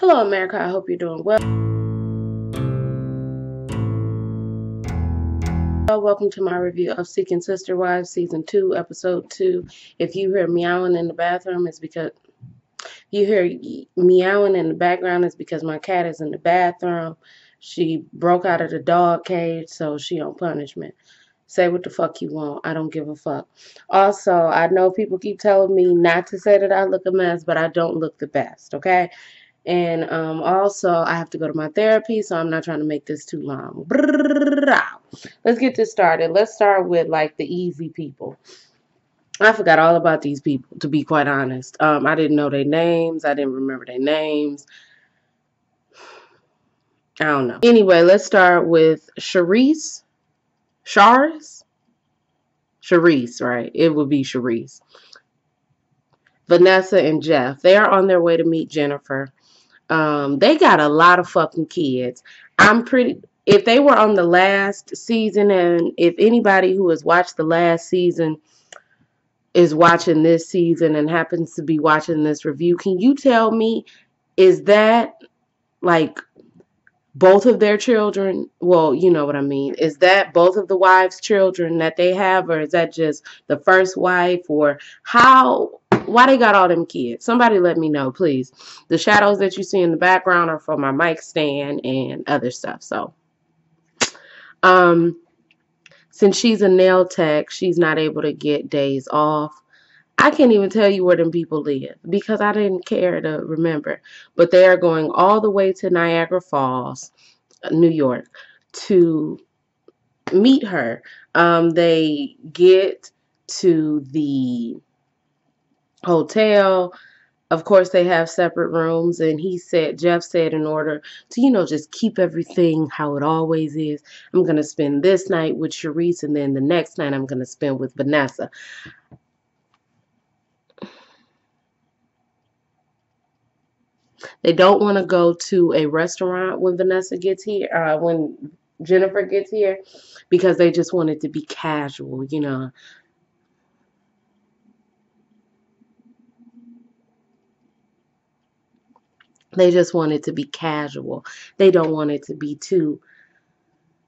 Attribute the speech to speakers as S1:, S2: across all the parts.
S1: Hello, America. I hope you're doing well. Welcome to my review of Seeking Sister Wives, Season 2, Episode 2. If you hear meowing in the bathroom, it's because you hear meowing in the background, it's because my cat is in the bathroom. She broke out of the dog cage, so she on punishment. Say what the fuck you want. I don't give a fuck. Also, I know people keep telling me not to say that I look a mess, but I don't look the best, okay? And also, I have to go to my therapy, so I'm not trying to make this too long. Let's get this started. Let's start with like the easy people. I forgot all about these people, to be quite honest. I didn't know their names. I didn't remember their names. I don't know. Anyway, let's start with Sharice. Sharice? Sharice, right? It would be Sharice. Vanessa and Jeff. They are on their way to meet Jennifer. They got a lot of fucking kids. If they were on the last season, and if anybody who has watched the last season is watching this season and happens to be watching this review, can you tell me, is that like both of their children? Well, you know what I mean. Is that both of the wives' children that they have, or is that just the first wife, or why they got all them kids? Somebody let me know, please. The shadows that you see in the background are for my mic stand and other stuff. So, um, since she's a nail tech, she's not able to get days off. I can't even tell you where them people live because I didn't care to remember. But they are going all the way to Niagara Falls, New York, to meet her. They get to the hotel. Of course, they have separate rooms, and Jeff said, in order to, just keep everything how it always is, I'm going to spend this night with Sharice, and then the next night I'm going to spend with Vanessa. They don't want to go to a restaurant when when Jennifer gets here, because they just want it to be casual. They just want it to be casual. They don't want it to be too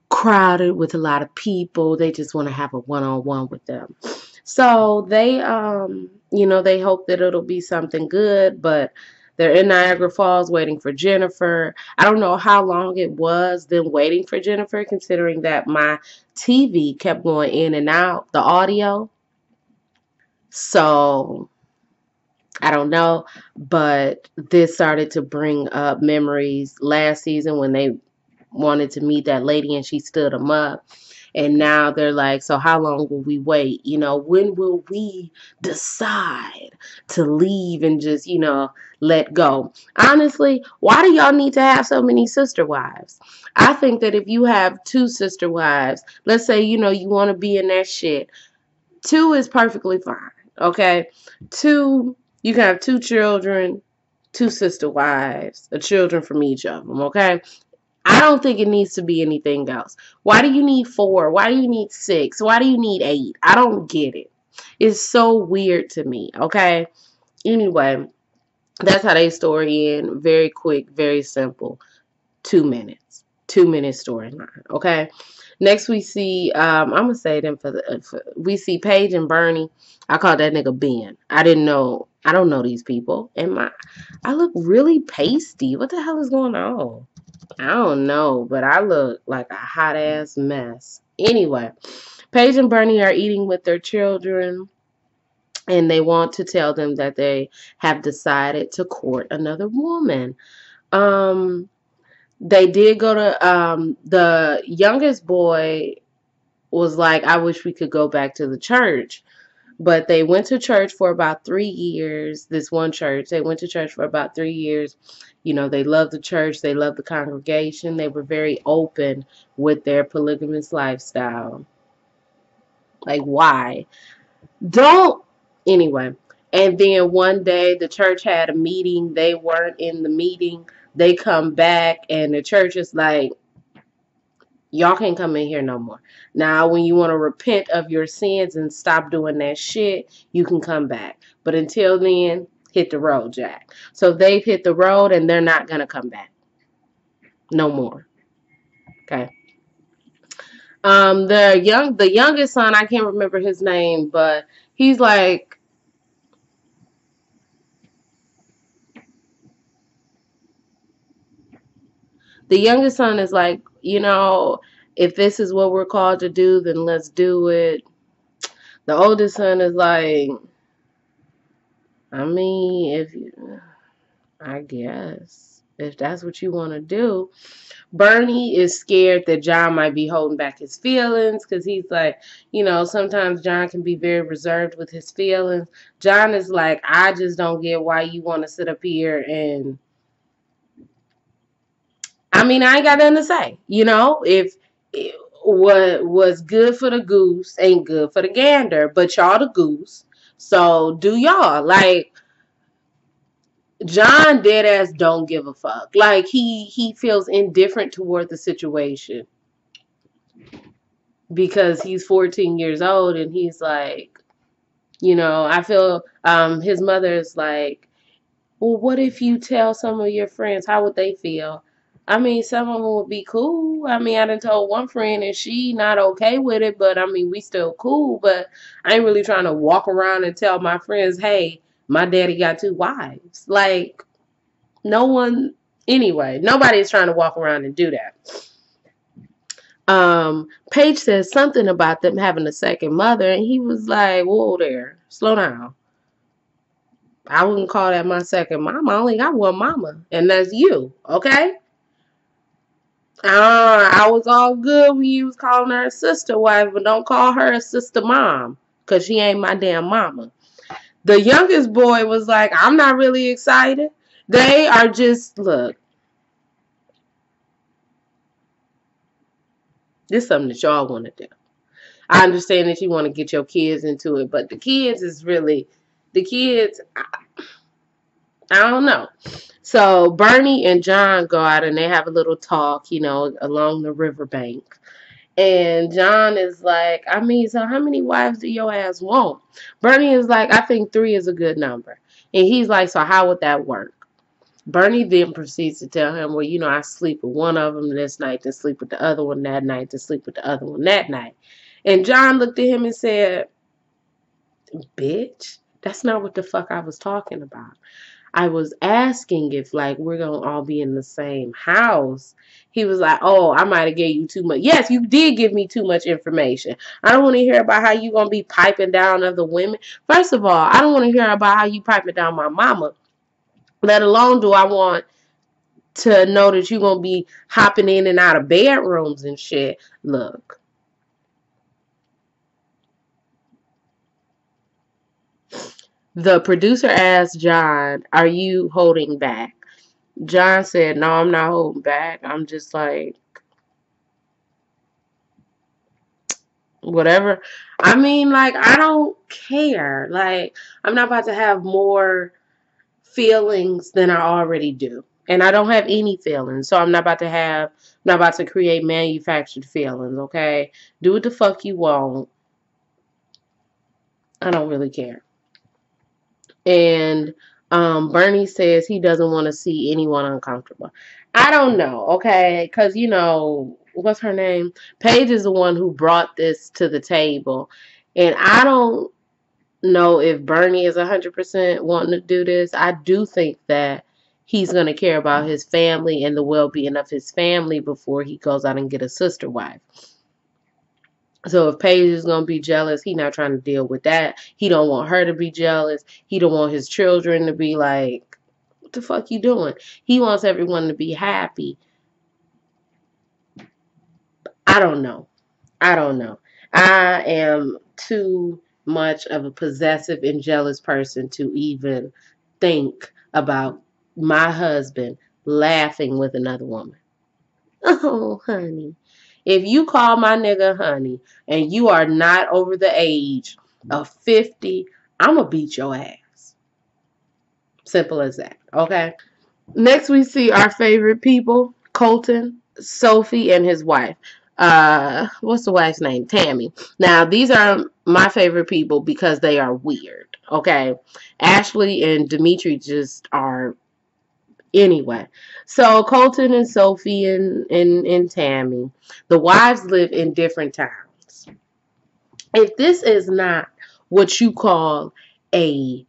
S1: crowded with a lot of people. They just want to have a one-on-one with them. So they hope that it'll be something good, but they're in Niagara Falls waiting for Jennifer. I don't know how long it was them waiting for Jennifer, considering that my TV kept going in and out, the audio. So I don't know, but this started to bring up memories last season when they wanted to meet that lady and she stood them up. And now they're like, so how long will we wait? When will we decide to leave and just, let go? Honestly, why do y'all need to have so many sister wives? I think that if you have two sister wives, let's say, you want to be in that shit, two is perfectly fine. Okay. You can have two children, two sister wives, children from each of them. Okay. I don't think it needs to be anything else. Why do you need 4? Why do you need 6? Why do you need 8? I don't get it. It's so weird to me, okay? Anyway, that's how they story in. Very quick, very simple. 2 minutes. 2-minute storyline, okay? Next we see, I'm going to say them we see Paige and Bernie. I call that nigga Ben. I don't know these people. I look really pasty. What the hell is going on? I don't know, but I look like a hot ass mess. Anyway, Paige and Bernie are eating with their children, and they want to tell them that they have decided to court another woman. They did go to the youngest boy was like, I wish we could go back to the church. But they went to church for about 3 years. This one church, they went to church for about 3 years. They loved the church. They loved the congregation. They were very open with their polygamous lifestyle. Like, why? Don't. Anyway. And then one day the church had a meeting. They weren't in the meeting. They come back and the church is like, y'all can't come in here no more. Now, when you want to repent of your sins and stop doing that shit, you can come back. But until then, hit the road, Jack. So they've hit the road and they're not going to come back. No more. Okay. The youngest son, I can't remember his name, but he's like, the youngest son is like, if this is what we're called to do, then let's do it. The oldest son is like, I mean, I guess if that's what you want to do. Bernie is scared that John might be holding back his feelings because he's like, sometimes John can be very reserved with his feelings. John is like, I just don't get why you want to sit up here and, I mean, I ain't got nothing to say. If what was good for the goose ain't good for the gander, but y'all the goose, so do y'all. Like, John dead ass don't give a fuck. Like, he feels indifferent toward the situation because he's 14 years old and he's like, I feel his mother's like, well, what if you tell some of your friends? How would they feel? I mean, some of them would be cool. I mean, I done told one friend and she not okay with it, but I mean, we still cool. But I ain't really trying to walk around and tell my friends, hey, my daddy got 2 wives. Like, nobody's trying to walk around and do that. Paige says something about them having a second mother, and he was like, whoa there, slow down. I wouldn't call that my second mama. I only got one mama, and that's you, okay? I was all good when you was calling her a sister wife, but don't call her a sister mom, because she ain't my damn mama. The youngest boy was like, I'm not really excited. They are just, look, this is something that y'all want to do. I understand that you want to get your kids into it, but the kids, I don't know. So Bernie and John go out and they have a little talk, along the riverbank. And John is like, I mean, so how many wives do your ass want? Bernie is like, I think 3 is a good number. And he's like, so how would that work? Bernie then proceeds to tell him, well, I sleep with one of them this night, then sleep with the other one that night, then sleep with the other one that night. And John looked at him and said, bitch, that's not what the fuck I was talking about. I was asking if, like, we're going to all be in the same house. He was like, oh, I might have gave you too much. Yes, you did give me too much information. I don't want to hear about how you going to be piping down other women. First of all, I don't want to hear about how you piping down my mama. Let alone do I want to know that you're going to be hopping in and out of bedrooms and shit. Look. The producer asked John, are you holding back? John said, no, I'm not holding back. I'm just like, whatever. I mean, like, I don't care. Like, I'm not about to have more feelings than I already do. And I don't have any feelings. So I'm not about to create manufactured feelings, okay? Do what the fuck you want. I don't really care. And Bernie says he doesn't want to see anyone uncomfortable. I don't know, okay? Because, what's her name? Paige is the one who brought this to the table. And I don't know if Bernie is 100% wanting to do this. I do think that he's going to care about his family and the well-being of his family before he goes out and get a sister wife. So if Paige is going to be jealous, he not trying to deal with that. He don't want her to be jealous. He don't want his children to be like, what the fuck you doing? He wants everyone to be happy. I don't know. I am too much of a possessive and jealous person to even think about my husband laughing with another woman. Oh, honey. If you call my nigga honey and you are not over the age of 50, I'm going to beat your ass. Simple as that. Okay? Next, we see our favorite people, Colton, Sophie, and his wife. What's the wife's name? Tammy. Now, these are my favorite people because they are weird. Okay. Ashley and Dimitri just are anyway. So Colton and Sophie and Tammy, the wives live in different towns. If this is not what you call a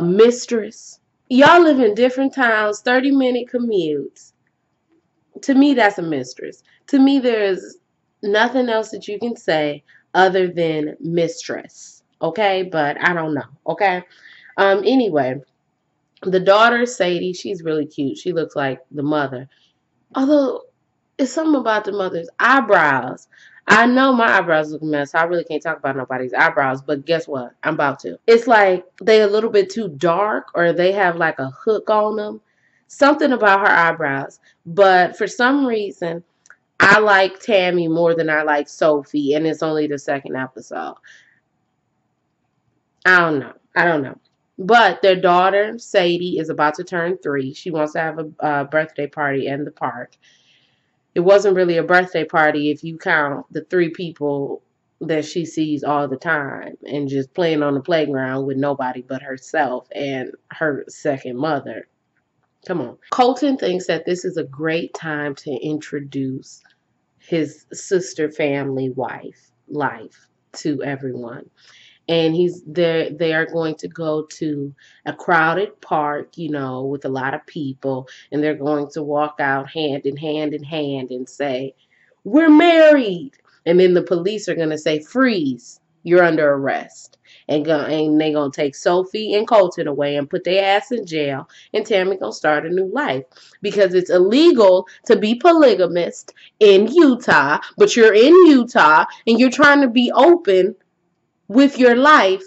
S1: mistress, y'all live in different towns, 30-minute commutes. To me, that's a mistress. To me, there's nothing else that you can say other than mistress. Okay, but I don't know. Okay. Anyway, the daughter, Sadie, she's really cute. She looks like the mother. Although, it's something about the mother's eyebrows. I know my eyebrows look a mess. So I really can't talk about nobody's eyebrows, but guess what? I'm about to. It's like they're a little bit too dark or they have like a hook on them. Something about her eyebrows. But for some reason, I like Tammy more than I like Sophie, and it's only the second episode. I don't know. But their daughter, Sadie, is about to turn 3. She wants to have a birthday party in the park. It wasn't really a birthday party if you count the 3 people that she sees all the time and just playing on the playground with nobody but herself and her second mother. Come on. Colton thinks that this is a great time to introduce his sister family life to everyone, and he's there. They are going to go to a crowded park, with a lot of people, and they're going to walk out hand in hand and say, "We're married." And then the police are going to say, "Freeze, you're under arrest." And they're going to take Sophie and Colton away and put their ass in jail. And Tammy going to start a new life. Because it's illegal to be polygamist in Utah. But you're in Utah and you're trying to be open with your life.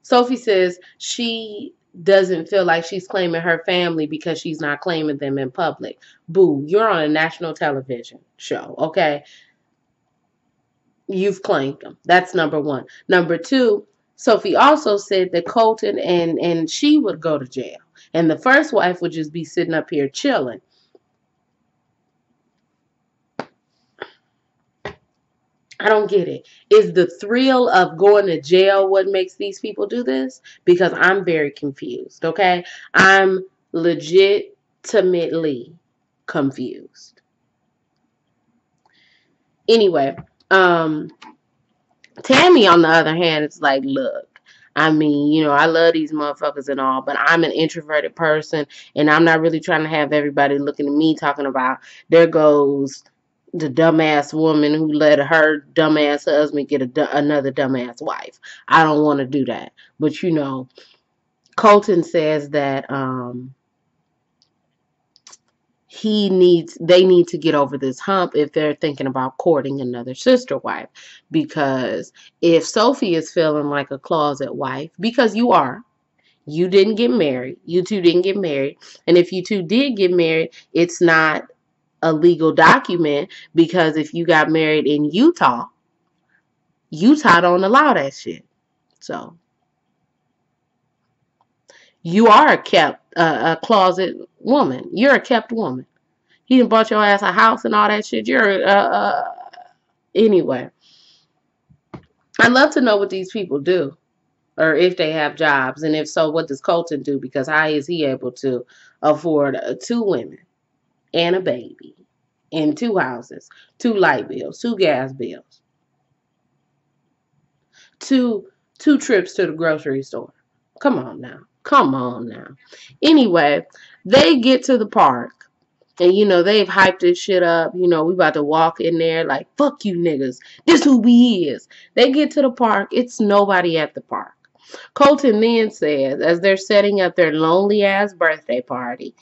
S1: Sophie says she doesn't feel like she's claiming her family because she's not claiming them in public. Boo, you're on a national television show, okay? You've claimed them. That's number one. Number two, Sophie also said that Colton and she would go to jail. And the first wife would just be sitting up here chilling. I don't get it. Is the thrill of going to jail what makes these people do this? Because I'm very confused, okay? I'm legitimately confused. Anyway, Tammy, on the other hand, is like, look, I mean, I love these motherfuckers and all, but I'm an introverted person, and I'm not really trying to have everybody looking at me talking about, there goes the dumbass woman who let her dumbass husband get another dumbass wife. I don't want to do that. But, Colton says that they need to get over this hump if they're thinking about courting another sister wife, because if Sophie is feeling like a closet wife, because you didn't get married, you two didn't get married, and if you two did get married, it's not a legal document, because if you got married in Utah don't allow that shit. So you are a closet woman. You're a kept woman. He done bought your ass a house and all that shit. You're anyway. I'd love to know what these people do, or if they have jobs, and if so, what does Colton do? Because how is he able to afford 2 women and a baby, and 2 houses, 2 light bills, 2 gas bills, two trips to the grocery store? Come on now. Come on now. Anyway, they get to the park. And, they've hyped this shit up. We about to walk in there like, fuck you niggas. This who we is. They get to the park. It's nobody at the park. Colton then says, as they're setting up their lonely ass birthday party,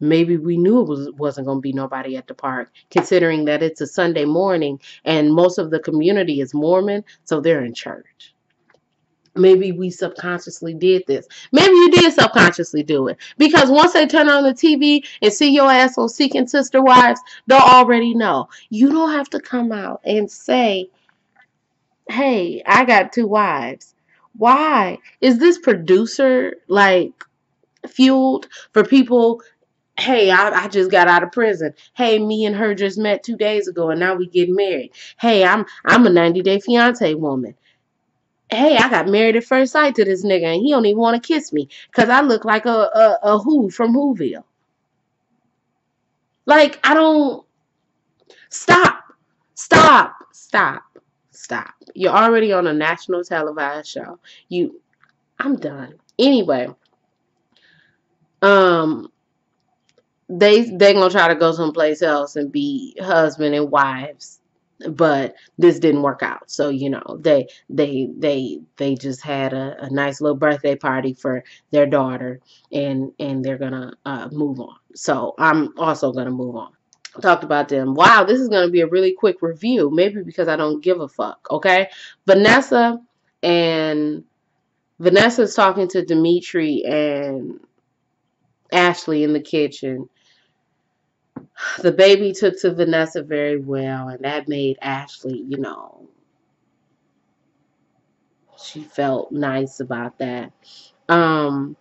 S1: maybe we knew wasn't going to be nobody at the park, considering that it's a Sunday morning and most of the community is Mormon, so they're in church. Maybe we subconsciously did this. Maybe you did subconsciously do it. Because once they turn on the TV and see your ass on Seeking Sister Wives, they'll already know. You don't have to come out and say, hey, I got 2 wives. Why? Is this producer, fueled for people Hey, I just got out of prison. Hey, me and her just met 2 days ago, and now we get married. Hey, I'm a 90-day fiance woman. Hey, I got married at first sight to this nigga, and he don't even want to kiss me because I look like a who from Whoville. Like, I don't. Stop. Stop. Stop. Stop. You're already on a national televised show. I'm done. Anyway, um, they gonna try to go someplace else and be husband and wives, but this didn't work out. So they just had a nice little birthday party for their daughter, and they're gonna move on. So I'm also gonna move on. Talked about them. Wow, this is gonna be a really quick review. Maybe because I don't give a fuck. Okay, Vanessa and Vanessa's talking to Dimitri and Ashley in the kitchen. The baby took to Vanessa very well, and that made Ashley, she felt nice about that. Um,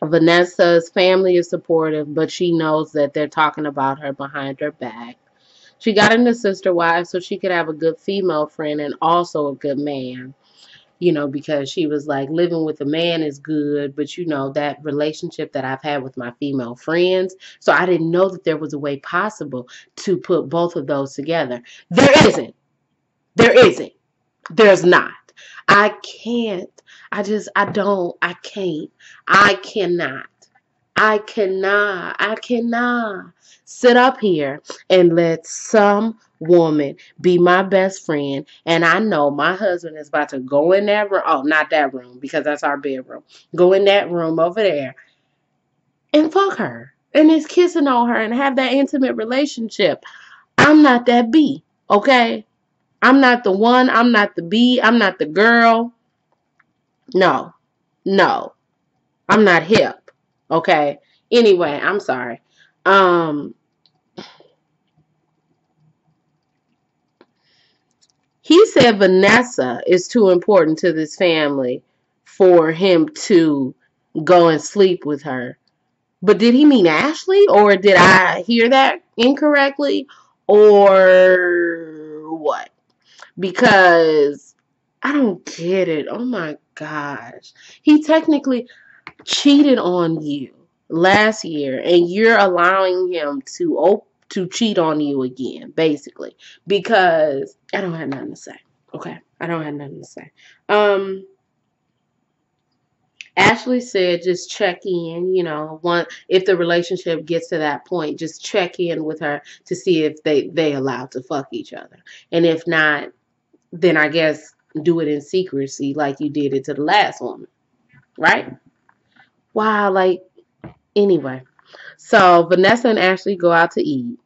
S1: Vanessa's family is supportive, but she knows that they're talking about her behind her back. She got into sister wives so she could have a good female friend and also a good man. Because she was like, living with a man is good, but that relationship that I've had with my female friends. So I didn't know that there was a way possible to put both of those together. There isn't. There isn't. There's not. I can't. I don't. I can't. I cannot. I cannot sit up here and let some woman be my best friend. And I know my husband is about to go in that room. Oh, not that room, because that's our bedroom. Go in that room over there and fuck her. And is kissing on her and have that intimate relationship. I'm not that B, okay? I'm not the one. I'm not the B. I'm not the girl. No. No. I'm not hip. Okay. Anyway, I'm sorry. Um, he said Vanessa is too important to this family for him to go and sleep with her. But did he mean Ashley, or did I hear that incorrectly, or what? Because I don't get it. Oh my gosh. He technically cheated on you last year, and you're allowing him to cheat on you again, basically, because I don't have nothing to say. Okay, I don't have nothing to say. Um, Ashley said just check in, if the relationship gets to that point, just check in with her to see if they allowed to fuck each other, and if not, then I guess do it in secrecy like you did it to the last woman, right? Wow, like, anyway. So Vanessa and Ashley go out to eat.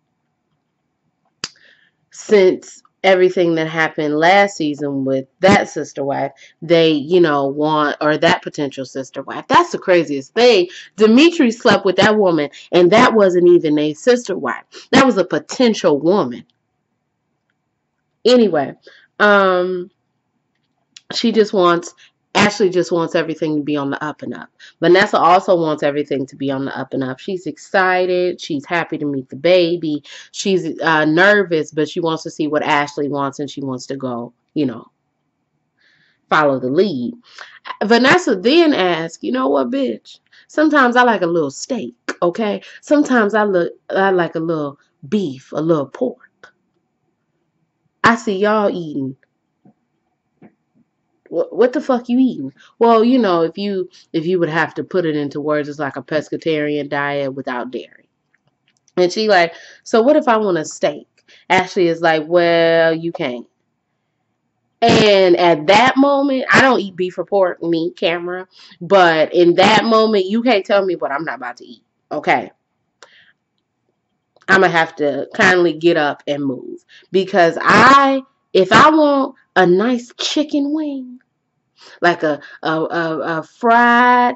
S1: Since everything that happened last season with that sister wife, they, want, or that potential sister wife. That's the craziest thing. Dimitri slept with that woman, and that wasn't even a sister wife. That was a potential woman. Anyway, um, Ashley just wants everything to be on the up and up. Vanessa also wants everything to be on the up and up. She's excited. She's happy to meet the baby. She's nervous, but she wants to see what Ashley wants, and she wants to go, follow the lead. Vanessa then asks, you know what, bitch? Sometimes I like a little steak, okay? Sometimes I like a little beef, a little pork. I see y'all eating. What the fuck you eating? Well, if you would have to put it into words, it's like a pescatarian diet without dairy. And she like, so what if I want a steak? Ashley is like, well, you can't. And at that moment, I don't eat beef or pork, me, camera. But in that moment, you can't tell me what I'm not about to eat. Okay. I'm going to have to kindly get up and move. Because if I want a nice chicken wing, like a fried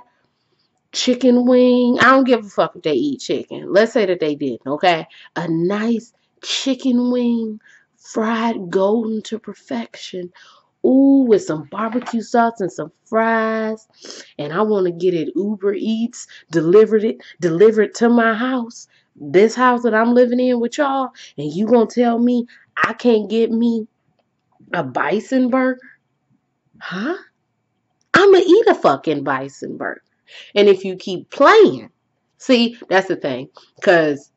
S1: chicken wing. I don't give a fuck if they eat chicken. Let's say that they didn't, okay? A nice chicken wing, fried golden to perfection. Ooh, with some barbecue sauce and some fries. And I want to get it Uber Eats, delivered to my house. This house that I'm living in with y'all. And you gonna tell me I can't get me a bison burger? Huh? I'ma eat a fucking bison burger. And if you keep playing, see, that's the thing. Cause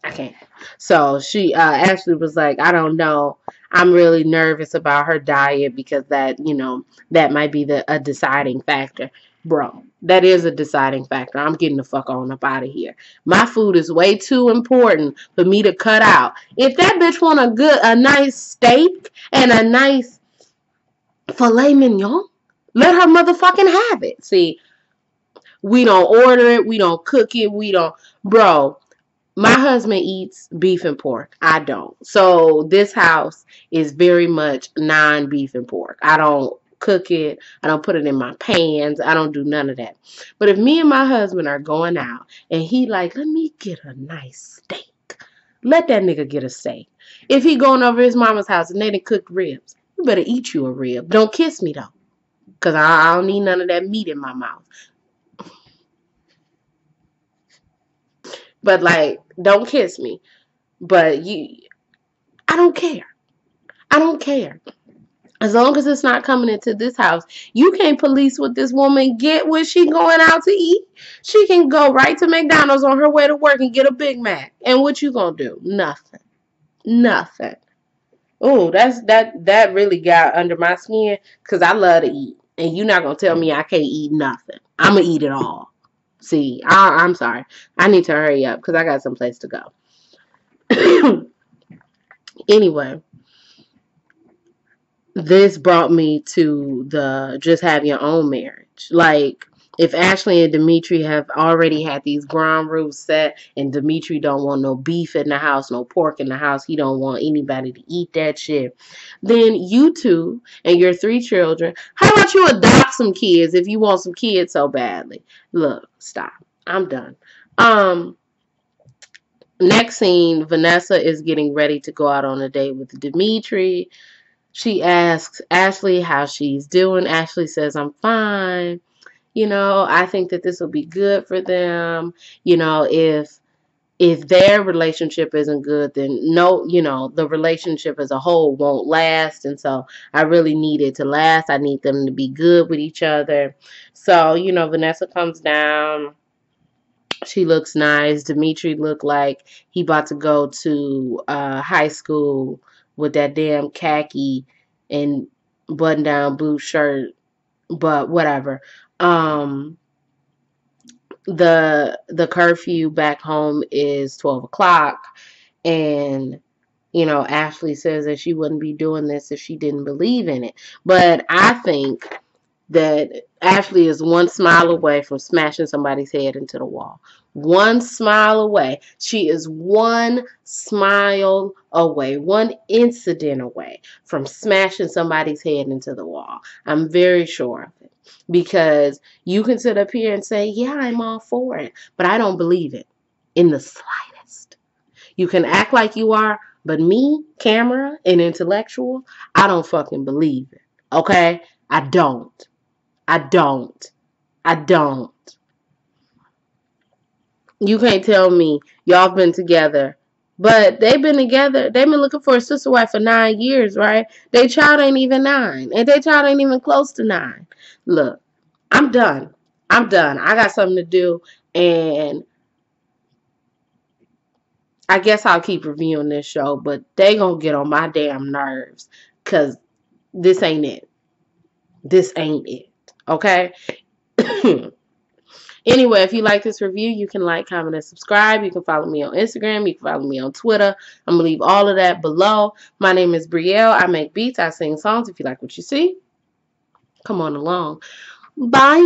S1: I can't. So she Ashley was like, I don't know. I'm really nervous about her diet because that might be a deciding factor. Bro, that is a deciding factor. I'm getting the fuck on up out of here. My food is way too important for me to cut out. If that bitch want a nice steak and a nice filet mignon, let her motherfucking have it. See, we don't order it, we don't cook it, bro. My husband eats beef and pork. I don't. So this house is very much non-beef and pork. I don't cook it. I don't put it in my pans. I don't do none of that. But if me and my husband are going out and he like, let me get a nice steak. Let that nigga get a steak. If he going over his mama's house and they done cooked ribs, you better eat you a rib. Don't kiss me though. Because I don't need none of that meat in my mouth. But like, don't kiss me. But I don't care. I don't care. As long as it's not coming into this house, you can't police what this woman get when she going out to eat. She can go right to McDonald's on her way to work and get a Big Mac. And what you gonna do? Nothing. Nothing. Oh, that really got under my skin because I love to eat. And you're not gonna tell me I can't eat nothing. I'm gonna eat it all. See, I'm sorry. I need to hurry up because I got someplace to go. Anyway, this brought me to the just have your own marriage. Like, if Ashley and Dimitri have already had these ground rules set and Dimitri don't want no beef in the house, no pork in the house, he don't want anybody to eat that shit, then you two and your 3 children, how about you adopt some kids if you want some kids so badly? Look, stop. I'm done. Next scene, Vanessa is getting ready to go out on a date with Dimitri. She asks Ashley how she's doing. Ashley says, I'm fine. I think that this will be good for them. If their relationship isn't good, then no, the relationship as a whole won't last. And so I really need it to last. I need them to be good with each other. So, Vanessa comes down. She looks nice. Dimitri looked like he about to go to high school with that damn khaki and button down boot shirt, but whatever. The curfew back home is 12 o'clock, and Ashley says that she wouldn't be doing this if she didn't believe in it. But I think that Ashley is one smile away from smashing somebody's head into the wall. One smile away. She is one smile away, one incident away from smashing somebody's head into the wall. I'm very sure of it. Because you can sit up here and say, yeah, I'm all for it, but I don't believe it in the slightest. You can act like you are, but me, camera, and intellectual, I don't fucking believe it. Okay? I don't. I don't. I don't. You can't tell me y'all been together. But they've been together. They've been looking for a sister wife for 9 years, right? Their child ain't even 9. And their child ain't even close to 9. Look, I'm done. I'm done. I got something to do. And I guess I'll keep reviewing this show. But they gonna get on my damn nerves. Because this ain't it. This ain't it. Okay? Anyway, if you like this review, you can like, comment, and subscribe. You can follow me on Instagram. You can follow me on Twitter. I'm going to leave all of that below. My name is Brielle. I make beats. I sing songs. If you like what you see, come on along. Bye.